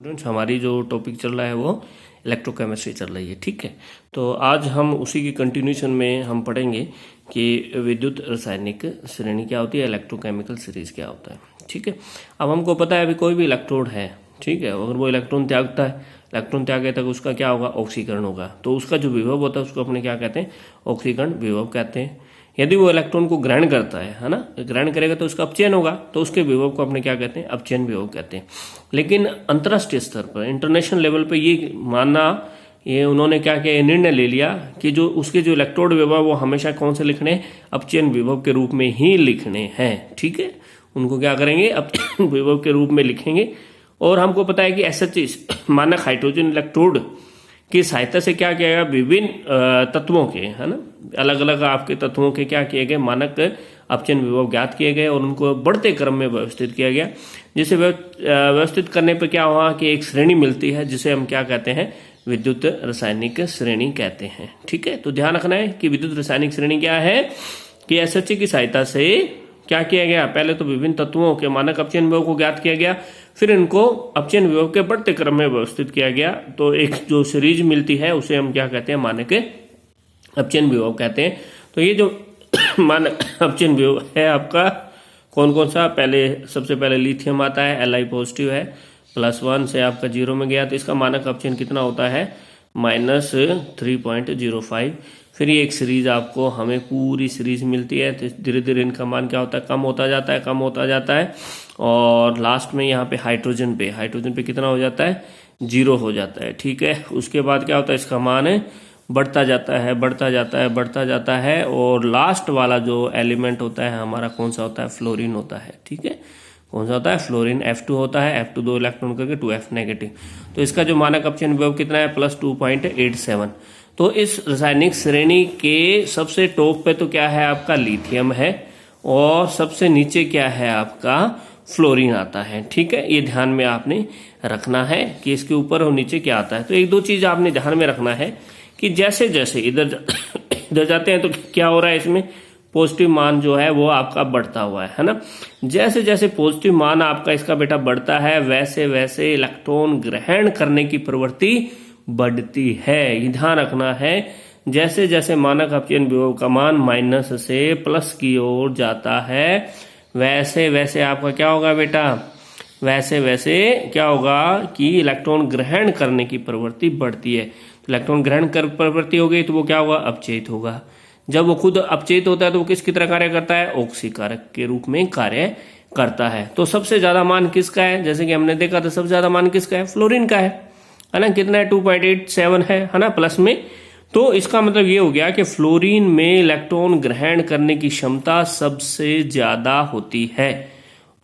Students, हमारी जो topic चल रहा है वो इलेक्ट्रोकेमिस्ट्री चल रही है। ठीक है, तो आज हम उसी की कंटिन्यूशन में हम पढ़ेंगे कि विद्युत रासायनिक श्रेणी क्या होती है, इलेक्ट्रोकेमिकल सीरीज क्या होता है। ठीक है, अब हमको पता है अभी कोई भी इलेक्ट्रोड है, ठीक है, अगर वो इलेक्ट्रॉन त्यागता है, इलेक्ट्रॉन त्यागे तक उसका क्या होगा, ऑक्सीकरण होगा। तो उसका जो विभव होता है उसको अपने क्या कहते हैं, ऑक्सीकरण विभव कहते हैं। यदि वो इलेक्ट्रॉन को ग्रहण करता है ना, ग्रहण करेगा तो उसका अपचयन होगा, तो उसके विभव को अपने क्या कहते हैं, अपचयन विभव कहते हैं। लेकिन अंतर्राष्ट्रीय स्तर पर, इंटरनेशनल लेवल पर ये मानना, ये उन्होंने क्या किया, निर्णय ले लिया कि जो उसके जो इलेक्ट्रोड विभव वो हमेशा कौन से लिखने हैं, अपचयन विभव के रूप में ही लिखने हैं। ठीक है, उनको क्या करेंगे, अपचयन विभव के रूप में लिखेंगे। और हमको पता है कि SH मानक हाइड्रोजन इलेक्ट्रोड की सहायता से क्या किया गया, विभिन्न तत्वों के, है ना, अलग अलग आपके तत्वों के क्या किए गए, मानक अपचयन विभव ज्ञात किए गए और उनको बढ़ते क्रम में व्यवस्थित किया गया। जिसे व्यवस्थित करने पर क्या हुआ कि एक श्रेणी मिलती है जिसे हम क्या कहते हैं, विद्युत रासायनिक श्रेणी कहते हैं। ठीक है, तो ध्यान रखना है कि विद्युत रासायनिक श्रेणी क्या है कि SH की सहायता से क्या किया गया, पहले तो विभिन्न तत्वों के मानक अपचयन विभव को ज्ञात किया गया, फिर इनको अपचयन विभव के बढ़ते क्रम में व्यवस्थित किया गया। तो एक जो सीरीज मिलती है उसे हम क्या कहते हैं, मानक अपचयन विभव कहते हैं। तो ये जो मानक अपचयन विभव है आपका कौन कौन सा, पहले सबसे पहले लिथियम आता है, Li पॉजिटिव है, +1 से आपका 0 में गया, तो इसका मानक अपचयन कितना होता है, -3.05। फिर ये एक सीरीज आपको, हमें पूरी सीरीज मिलती है, तो धीरे धीरे इनका मान क्या होता है, कम होता जाता है, कम होता जाता है, और लास्ट में यहाँ पे हाइड्रोजन पे कितना हो जाता है, 0 हो जाता है। ठीक है, उसके बाद क्या होता है, इसका मान बढ़ता जाता है, बढ़ता जाता है, बढ़ता जाता है, और लास्ट वाला जो एलिमेंट होता है हमारा कौन सा होता है, फ्लोरीन होता है। ठीक है, कौन सा होता है, फ्लोरीन, F2 होता है, F2 2 इलेक्ट्रॉन करके 2F नेगेटिव। तो इसका जो मानक अपचयन विभव कितना है, +2.87। तो इस रासायनिक श्रेणी के सबसे टॉप पे तो क्या है आपका, लिथियम है, और सबसे नीचे क्या है आपका, फ्लोरीन आता है। ठीक है, ये ध्यान में आपने रखना है कि इसके ऊपर और नीचे क्या आता है। तो एक दो चीज आपने ध्यान में रखना है कि जैसे जैसे इधर जाते हैं तो क्या हो रहा है, इसमें पॉजिटिव मान जो है वो आपका बढ़ता हुआ है ना। जैसे जैसे पॉजिटिव मान आपका इसका बेटा बढ़ता है, वैसे वैसे इलेक्ट्रॉन ग्रहण करने की प्रवृत्ति बढ़ती है। ये ध्यान रखना है, जैसे जैसे मानक अपचयन विभव का मान माइनस से प्लस की ओर जाता है, वैसे वैसे आपका क्या होगा बेटा, वैसे वैसे क्या होगा कि इलेक्ट्रॉन ग्रहण करने की प्रवृत्ति बढ़ती है। इलेक्ट्रॉन ग्रहण कर प्रवृत्ति हो गई तो वो क्या होगा, अपचयित होगा। जब वो खुद अपचयित होता है तो वो किसकी तरह कार्य करता है, ऑक्सीकारक के रूप में कार्य करता है। तो सबसे ज्यादा मान किसका है, जैसे कि हमने देखा था, सबसे ज्यादा मान किसका है, फ्लोरीन का है ना, कितना है, 2.87 है ना, प्लस में। तो इसका मतलब ये हो गया कि फ्लोरीन में इलेक्ट्रॉन ग्रहण करने की क्षमता सबसे ज्यादा होती है।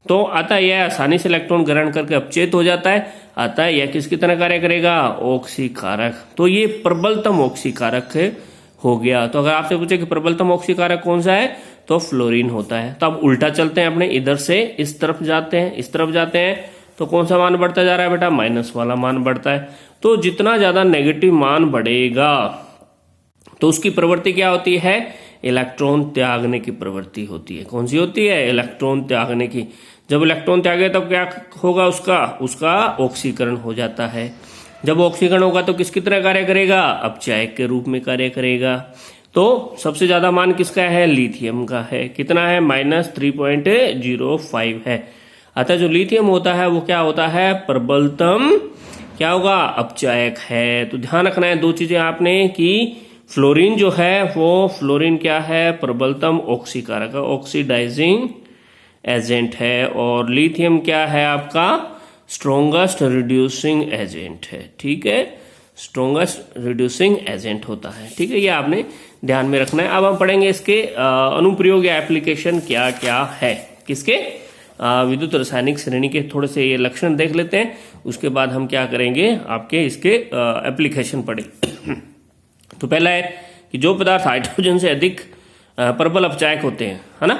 तो आता यह आसानी से इलेक्ट्रॉन ग्रहण करके अपचयित हो जाता है, आता यह किसकी तरह कार्य करेगा, ऑक्सीकारक। तो ये प्रबलतम ऑक्सीकारक हो गया। तो अगर आपसे पूछे कि प्रबलतम ऑक्सीकारक कौन सा है, तो फ्लोरीन होता है। तो अब उल्टा चलते हैं, अपने इधर से इस तरफ जाते हैं, इस तरफ जाते हैं, तो कौन सा मान बढ़ता जा रहा है बेटा, माइनस वाला मान बढ़ता है। तो जितना ज्यादा नेगेटिव मान बढ़ेगा तो उसकी प्रवृत्ति क्या होती है, इलेक्ट्रॉन त्यागने की प्रवृत्ति होती है। कौन सी होती है, इलेक्ट्रॉन त्यागने की। जब इलेक्ट्रॉन त्यागे तब क्या होगा, उसका ऑक्सीकरण हो जाता है। जब ऑक्सीकरण होगा तो किसकी तरह कार्य करेगा, अपचायक के रूप में कार्य करेगा। तो सबसे ज्यादा मान किसका है, लिथियम का है, कितना है, -3.05 है। अतः जो लिथियम होता है वो क्या होता है, प्रबलतम क्या होगा, अपचायक है। तो ध्यान रखना है दो चीजें आपने, कि फ्लोरीन जो है वो, फ्लोरीन क्या है, प्रबलतम ऑक्सीकारक, ऑक्सीडाइजिंग एजेंट है, और लिथियम क्या है आपका, स्ट्रोंगेस्ट रिड्यूसिंग एजेंट है। ठीक है, स्ट्रोंगेस्ट रिड्यूसिंग एजेंट होता है। ठीक है, ये आपने ध्यान में रखना है। अब हम पढ़ेंगे इसके अनुप्रयोग या एप्लीकेशन क्या क्या है, किसके, विद्युत रासायनिक श्रेणी के थोड़े से ये लक्षण देख लेते हैं, उसके बाद हम क्या करेंगे, आपके इसके एप्लीकेशन पढ़े। तो पहला है कि जो पदार्थ हाइड्रोजन से अधिक प्रबल अपचायक होते हैं, है ना,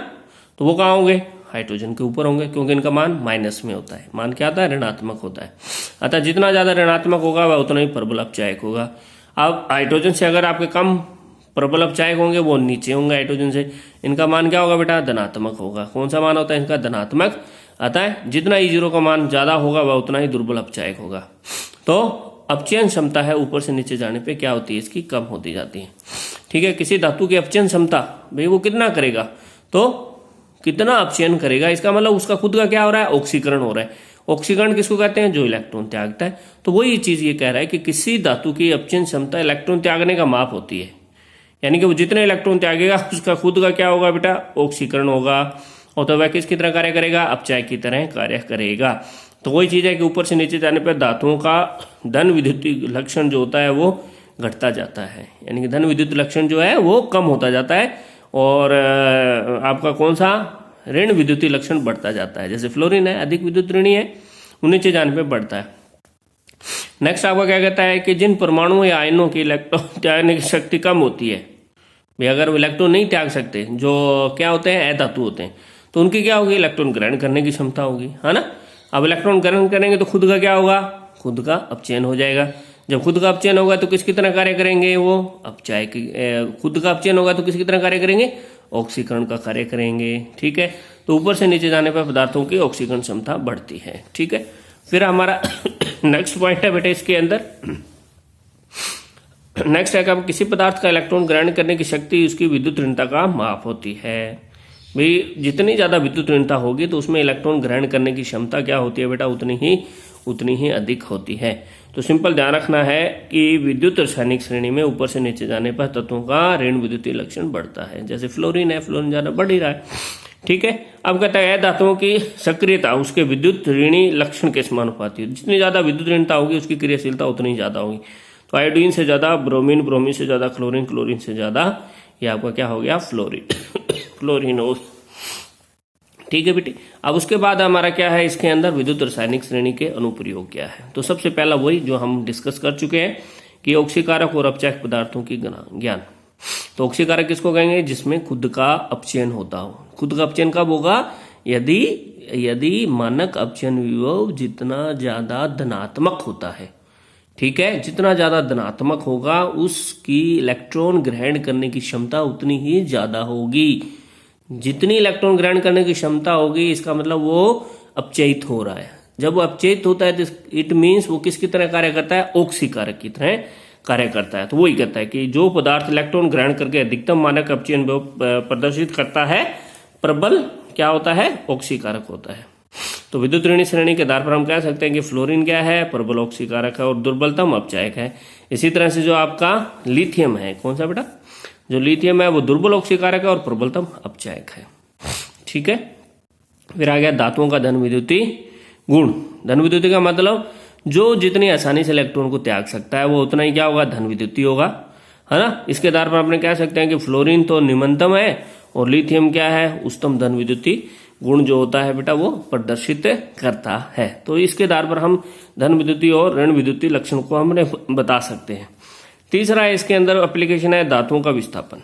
तो वो कहाँ होंगे, हाइड्रोजन के ऊपर होंगे, क्योंकि इनका मान माइनस में होता है। मान क्या आता है, ऋणात्मक होता है। अतः जितना ज्यादा ऋणात्मक होगा वह उतना ही प्रबल अपचायक होगा। अब हाइड्रोजन से अगर आपके कम प्रबल अपचायक होंगे वो नीचे होंगे हाइड्रोजन से, इनका मान क्या होगा बेटा, धनात्मक होगा। कौन सा मान होता है इनका, धनात्मक। आता है। जितना E0 का मान ज्यादा होगा वह उतना ही दुर्बल अपचायक होगा। तो अपचयन क्षमता है ऊपर से नीचे जाने पे क्या होती है, इसकी कम होती जाती है। ठीक है, किसी धातु की अपचयन क्षमता भाई वो कितना करेगा, तो कितना अपचयन करेगा, इसका मतलब उसका खुद का क्या हो रहा है, ऑक्सीकरण हो रहा है। ऑक्सीकरण किसको कहते हैं, जो इलेक्ट्रॉन त्यागता है। तो वही चीज ये कह रहा है कि किसी धातु की अपचयन क्षमता इलेक्ट्रॉन त्यागने का माप होती है, यानी कि वो जितने इलेक्ट्रॉन त्यागेगा उसका खुद का क्या होगा बेटा, ऑक्सीकरण होगा, और तो वह किसकी तरह कार्य करेगा, अपचायक की तरह कार्य करेगा। तो वही चीज है कि ऊपर से नीचे जाने पर धातुओं का धन विद्युत लक्षण जो होता है वो घटता जाता है, यानी कि धन विद्युत लक्षण जो है वो कम होता जाता है, और आपका कौन सा ऋण विद्युतीय लक्षण बढ़ता जाता है। जैसे फ्लोरीन है अधिक विद्युत ऋणी है, नीचे जाने पे बढ़ता है। नेक्स्ट आपका क्या कहता है कि जिन परमाणुओं या आयनों की इलेक्ट्रॉन त्यागने की शक्ति कम होती है, भाई अगर वो इलेक्ट्रॉन नहीं त्याग सकते, जो क्या होते हैं अधातु होते हैं, तो उनकी क्या होगी, इलेक्ट्रॉन ग्रहण करने की क्षमता होगी, है ना। अब इलेक्ट्रॉन ग्रहण करेंगे तो खुद का क्या होगा, खुद का अपचयन हो जाएगा। जब खुद का अपचयन होगा तो किसकी तरह कार्य करेंगे, वो अपचायक, खुद का अपचयन होगा तो किसकी तरह कार्य करेंगे, ऑक्सीकरण का कार्य करेंगे। ठीक है, तो ऊपर से नीचे जाने पर पदार्थों की ऑक्सीकरण क्षमता बढ़ती है। ठीक है, फिर हमारा नेक्स्ट पॉइंट है बेटे इसके अंदर, नेक्स्ट है कि किसी पदार्थ का इलेक्ट्रॉन ग्रहण करने की शक्ति उसकी विद्युत ऋणता का माप होती है। भाई जितनी ज्यादा विद्युत ऋणता होगी तो उसमें इलेक्ट्रॉन ग्रहण करने की क्षमता क्या होती है बेटा, उतनी ही अधिक होती है। तो सिंपल ध्यान रखना है कि विद्युत रासायनिक श्रेणी में ऊपर से नीचे जाने पर तत्वों का ऋण विद्युतीय लक्षण बढ़ता है। जैसे फ्लोरीन है, फ्लोरीन ज्यादा बढ़ ही रहा है। ठीक है, अब कहता है धातुओं की सक्रियता उसके विद्युत ऋणी लक्षण के समानुपाती है। जितनी ज्यादा विद्युत ऋणता होगी उसकी क्रियाशीलता उतनी ज्यादा होगी। तो आयोडीन से ज्यादा ब्रोमीन, ब्रोमीन से ज्यादा क्लोरीन, क्लोरीन से ज्यादा ये आपका क्या हो गया, फ्लोरीन फ्लोरिनोस। ठीक है बेटी, अब उसके बाद हमारा क्या है इसके अंदर विद्युत रासायनिक श्रेणी के अनुप्रयोग क्या है। तो सबसे पहला वही जो हम डिस्कस कर चुके हैं कि ऑक्सीकारक और अपचायक पदार्थों की ज्ञान। तो ऑक्सीकारक किसको कहेंगे, जिसमें खुद का अपचयन होता हो। खुद का अपचयन कब होगा, यदि मानक अपचयन विभव जितना ज्यादा धनात्मक होता है। ठीक है, जितना ज्यादा धनात्मक होगा उसकी इलेक्ट्रॉन ग्रहण करने की क्षमता उतनी ही ज्यादा होगी। जितनी इलेक्ट्रॉन ग्रहण करने की क्षमता होगी इसका मतलब वो अपचयित हो रहा है। जब वो अपचयित होता है तो इट मीन्स वो किसकी तरह कार्य करता है, ऑक्सीकारक की तरह कार्य करता है। तो वही कहता है कि जो पदार्थ इलेक्ट्रॉन ग्रहण करके अधिकतम मानक अपचयन प्रदर्शित करता है, प्रबल क्या होता है, ऑक्सीकारक होता है। तो विद्युत ऋणी श्रेणी के आधार पर हम कह सकते हैं कि फ्लोरीन क्या है, प्रबल ऑक्सीकारक है और दुर्बलतम अपचायक है। इसी तरह से जो आपका लिथियम है, कौन सा बेटा, जो लिथियम है वो दुर्बल ऑक्सीकारक है और प्रबलतम अपचायक है। ठीक है, फिर आ गया धातुओं का धन विद्युतीय गुण। धन विद्युतीय का मतलब जो जितनी आसानी से इलेक्ट्रॉन को त्याग सकता है वो उतना ही क्या होगा, धन विद्युतीय होगा, है ना। इसके आधार पर अपने कह सकते हैं कि फ्लोरीन तो निम्नतम है और लिथियम क्या है, उच्चतम धन विद्युतीय गुण जो होता है बेटा वो प्रदर्शित करता है। तो इसके आधार पर हम धन विद्युतीय और ऋण विद्युतीय लक्षण को हमने बता सकते हैं। तीसरा है इसके अंदर एप्लीकेशन है धातुओं का विस्थापन।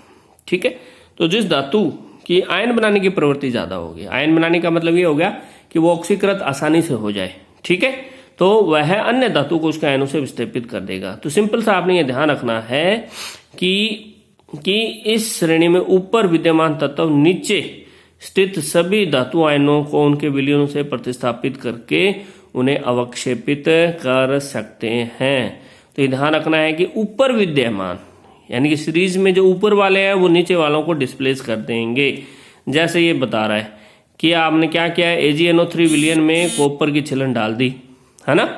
ठीक है, तो जिस धातु की आयन बनाने की प्रवृत्ति ज्यादा होगी, आयन बनाने का मतलब ये हो गया कि वो ऑक्सीकृत आसानी से हो जाए। ठीक है, तो वह अन्य धातु को उसके आयनों से विस्थापित कर देगा। तो सिंपल सा आपने ये ध्यान रखना है कि इस श्रेणी में ऊपर विद्यमान तत्व नीचे स्थित सभी धातु आयनों को उनके विलयनों से प्रतिस्थापित करके उन्हें अवक्षेपित कर सकते हैं। तो ये ध्यान रखना है कि ऊपर विद्यमान, यानी कि सीरीज में जो ऊपर वाले हैं वो नीचे वालों को डिस्प्लेस कर देंगे। जैसे ये बता रहा है कि आपने क्या किया है, AgNO3 विलयन में कॉपर की छिलन डाल दी, है ना।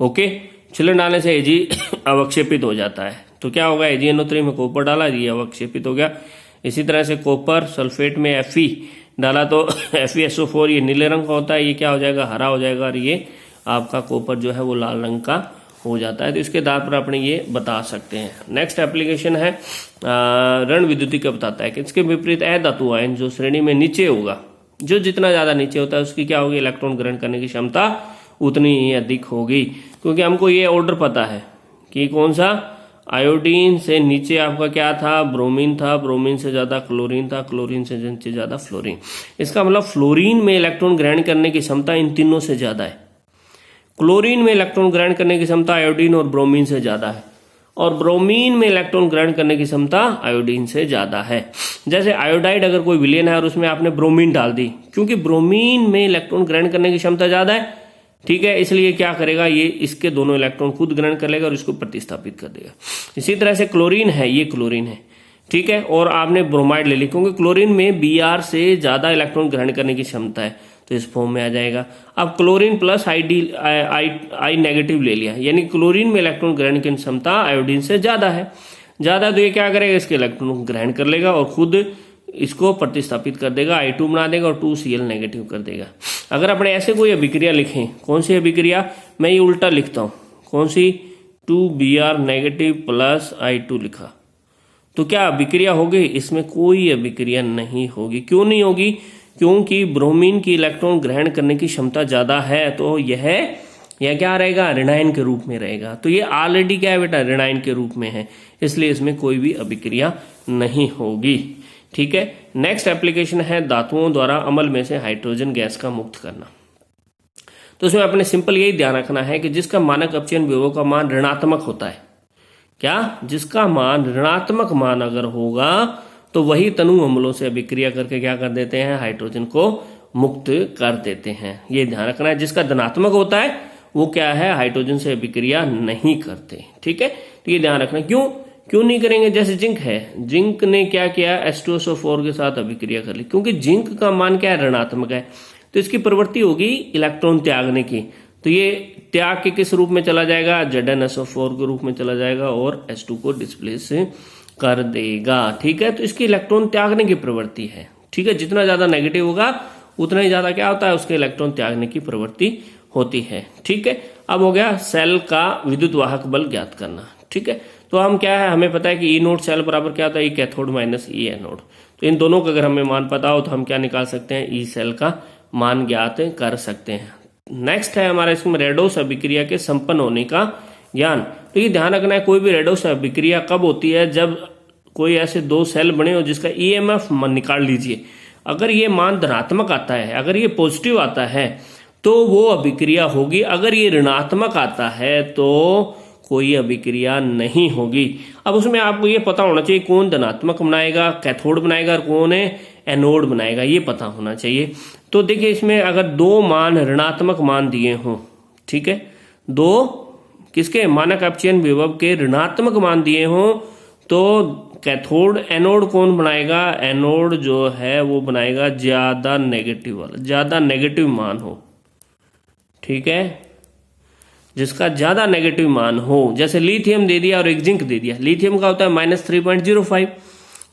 ओके, छिलन डालने से Ag अवक्षेपित हो जाता है। तो क्या होगा, AgNO3 में कॉपर डाला, ये अवक्षेपित हो गया। इसी तरह से कॉपर सल्फेट में Fe डाला तो FeSO4 ये नीले रंग का होता है, ये क्या हो जाएगा, हरा हो जाएगा, और ये आपका कॉपर जो है वो लाल रंग का हो जाता है। तो इसके आधार पर अपने ये बता सकते हैं। नेक्स्ट एप्लीकेशन है ऋण विद्युतीय का बताता है कि इसके विपरीत अधातु आयन जो श्रेणी में नीचे होगा, जो जितना ज्यादा नीचे होता है उसकी क्या होगी, इलेक्ट्रॉन ग्रहण करने की क्षमता उतनी ही अधिक होगी। क्योंकि हमको ये ऑर्डर पता है कि कौन सा, आयोडीन से नीचे आपका क्या था, ब्रोमीन था, ब्रोमीन से ज्यादा क्लोरीन था, क्लोरीन से नीचे ज्यादा फ्लोरीन। इसका मतलब फ्लोरीन में इलेक्ट्रॉन ग्रहण करने की क्षमता इन तीनों से ज्यादा है। क्लोरीन में इलेक्ट्रॉन ग्रहण करने की क्षमता आयोडीन और ब्रोमीन से ज्यादा है, और ब्रोमीन में इलेक्ट्रॉन ग्रहण करने की क्षमता आयोडीन से ज्यादा है। जैसे आयोडाइड अगर कोई विलेन है और उसमें आपने ब्रोमीन डाल दी, क्योंकि ब्रोमीन में इलेक्ट्रॉन ग्रहण करने की क्षमता ज्यादा है, ठीक है, इसलिए क्या करेगा, ये इसके दोनों इलेक्ट्रॉन खुद ग्रहण कर लेगा और इसको प्रतिस्थापित कर देगा। इसी तरह से क्लोरीन है, ये क्लोरीन है, ठीक है, और आपने ब्रोमाइड ले ली, क्योंकि क्लोरीन में Br से ज्यादा इलेक्ट्रॉन ग्रहण करने की क्षमता है, तो इस फॉर्म में आ जाएगा। अब क्लोरीन प्लस आई नेगेटिव ले लिया, यानी क्लोरीन में इलेक्ट्रॉन ग्रहण की क्षमता आयोडीन से ज्यादा है, ज्यादा, तो ये क्या करेगा, इसके इलेक्ट्रॉन ग्रहण कर लेगा और खुद इसको प्रतिस्थापित कर देगा, I2 बना देगा और 2Cl नेगेटिव कर देगा। अगर अपने ऐसे कोई अभिक्रिया लिखें, कौन सी अभिक्रिया, मैं ये उल्टा लिखता हूं, कौन सी, 2Br नेगेटिव प्लस I2 लिखा, तो क्या अभिक्रिया होगी, इसमें कोई अभिक्रिया नहीं होगी। क्यों नहीं होगी, क्योंकि ब्रोमीन की इलेक्ट्रॉन ग्रहण करने की क्षमता ज्यादा है, तो यह क्या रहेगा, ऋणायन के रूप में रहेगा। तो ये ऑलरेडी क्या है बेटा, ऋणायन के रूप में है, इसलिए इसमें कोई भी अभिक्रिया नहीं होगी, ठीक है। नेक्स्ट एप्लीकेशन है धातुओं द्वारा अम्ल में से हाइड्रोजन गैस का मुक्त करना। तो इसमें अपने सिंपल यही ध्यान रखना है कि जिसका मानक अपचयन विभव का मान ऋणात्मक होता है, क्या, जिसका मान ऋणात्मक मान अगर होगा तो वही तनु अम्लों से अभिक्रिया करके क्या कर देते हैं, हाइड्रोजन को मुक्त कर देते हैं। ये ध्यान रखना है, जिसका धनात्मक होता है वो क्या है, हाइड्रोजन से अभिक्रिया नहीं करते, ठीक है। तो ये ध्यान रखना, क्यों नहीं करेंगे, जैसे जिंक है, जिंक ने क्या किया, H2SO4 के साथ अभिक्रिया कर ली, क्योंकि जिंक का मान क्या है, ऋणात्मक है, तो इसकी प्रवृत्ति होगी इलेक्ट्रॉन त्यागने की, तो ये त्याग के किस रूप में चला जाएगा, ZnSO4 के रूप में चला जाएगा और H2 को डिस्प्लेस कर देगा, ठीक है। तो इसकी इलेक्ट्रॉन त्यागने की प्रवृत्ति है, ठीक है, जितना ज्यादा नेगेटिव होगा उतना ही ज्यादा क्या होता है, उसके इलेक्ट्रॉन त्यागने की प्रवृत्ति होती है, ठीक है। अब हो गया सेल का विद्युत वाहक बल ज्ञात करना, ठीक है। तो हम क्या है, हमें पता है कि E नोड सेल बराबर क्या होता है, E cathode minus E anode, तो इन दोनों का अगर हमें मान पता हो तो हम क्या निकाल सकते हैं, E सेल का मान ज्ञात कर सकते हैं। नेक्स्ट है हमारा इसमें रेडोस अभिक्रिया के संपन्न होने का ज्ञान। तो ये ध्यान रखना है, कोई भी रेडोस अभिक्रिया कब होती है, जब कोई ऐसे दो सेल बने हो जिसका EMF निकाल लीजिए, अगर ये मान धनात्मक आता है, अगर ये पॉजिटिव आता है तो वो अभिक्रिया होगी, अगर ये ऋणात्मक आता है तो कोई अभिक्रिया नहीं होगी। अब उसमें आपको ये पता होना चाहिए कौन धनात्मक बनाएगा, कैथोड बनाएगा, और कौन है एनोड बनाएगा, ये पता होना चाहिए। तो देखिए इसमें अगर दो मान ऋणात्मक मान दिए हों, ठीक है, दो किसके, मानक अपचयन विभव के ऋणात्मक मान दिए हों, तो कैथोड, एनोड कौन बनाएगा, एनोड जो है वो बनाएगा ज्यादा नेगेटिव वाला, ज्यादा नेगेटिव मान हो, ठीक है, जिसका ज्यादा नेगेटिव मान हो। जैसे लिथियम दे दिया और एक जिंक दे दिया, लिथियम का होता है -3.05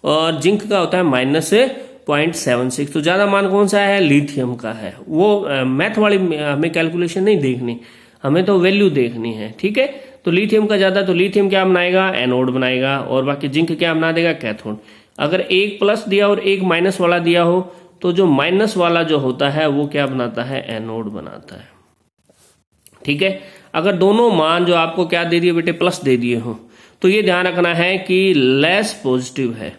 और जिंक का होता है -0.76, तो ज्यादा मान कौन सा है, लिथियम का है। वो मैथ वाली हमें कैलकुलेशन नहीं देखनी, हमें तो वैल्यू देखनी है, ठीक है। तो लिथियम का ज्यादा, तो लिथियम क्या बनाएगा, एनोड बनाएगा, और बाकी जिंक क्या बना देगा, कैथोड। अगर एक प्लस दिया और एक माइनस वाला दिया हो तो जो माइनस वाला जो होता है वो क्या बनाता है, एनोड बनाता है, ठीक है। अगर दोनों मान जो आपको क्या दे दिए बेटे, प्लस दे दिए हो, तो ये ध्यान रखना है कि लेस पॉजिटिव है,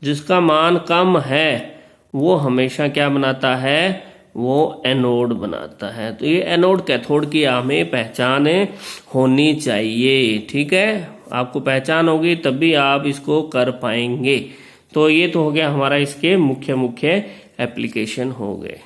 जिसका मान कम है वो हमेशा क्या बनाता है, वो एनोड बनाता है। तो ये एनोड कैथोड की हमें पहचान होनी चाहिए, ठीक है। आपको पहचान होगी तभी आप इसको कर पाएंगे। तो ये तो हो गया हमारा इसके मुख्य एप्लीकेशन हो गए।